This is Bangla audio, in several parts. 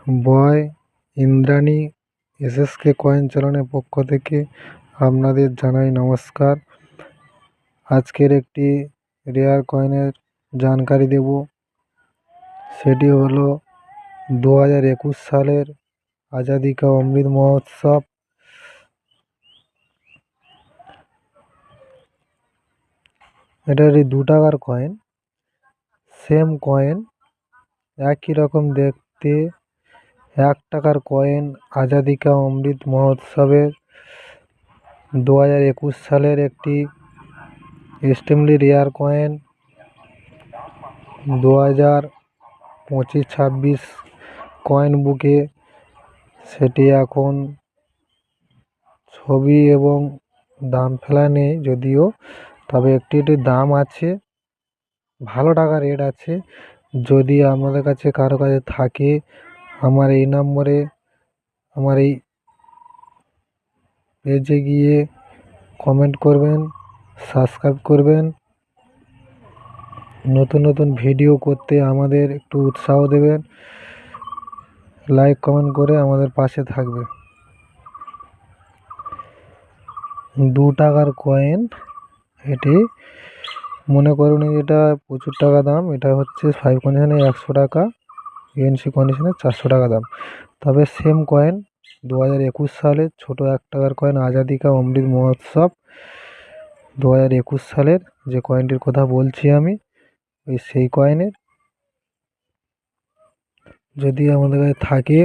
বয় ইন্দ্রাণী এসএসকে কয়েন চালানের পক্ষ থেকে আপনাদের জানাই নমস্কার। আজকের একটি রেয়ার কয়েনের জানকারি দেব। সেটি হলো 2021 সালের আজাদি কা অমৃত মহোৎসব। এটা একটি 2 টাকার কয়েন, সেম কয়েন, একই রকম দেখতে। 1 টাকার কয়েন আজাদি কা অমৃত মহোৎসবের 2021 সালের একটি এক্সট্রিমলি রেয়ার কয়েন। 2025-26 কয়েন বুকে সেটি এখন ছবি এবং দাম ফেলা নেই যদিও, তবে একটি দাম আছে, ভালো টাকা রেট আছে। যদি আপনাদের কাছে কারো কাছে থাকে, আমার এই নম্বরে, আমার এই পেজে গিয়ে কমেন্ট করবেন, সাবস্ক্রাইব করবেন। নতুন নতুন ভিডিও করতে আমাদের একটু উৎসাহ দেবেন, লাইক কমেন্ট করে আমাদের পাশে থাকবে। 2 টাকার কয়েন, এটি মনে করুন এটা প্রচুর টাকা দাম। এটা হচ্ছে 5 কন্ডিশনে 100 টাকা, এনসি কন্ডিশনে 400 টাকা দাম। তবে সেম কয়েন 2021 সালে ছোট 1 টাকার কয়েন আজাদি কা অমৃত মহোৎসব 2021 সালের যে কয়েনটির কথা বলছি আমি, ওই সেই কয়েনের যদি আমাদের কাছে থাকে,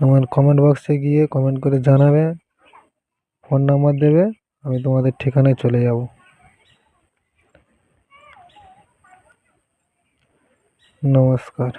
আমার কমেন্ট বক্সে গিয়ে কমেন্ট করে জানাবে, ফোন নাম্বার দেবে, আমি তোমাদের ঠিকানায় চলে যাব। নমস্কার।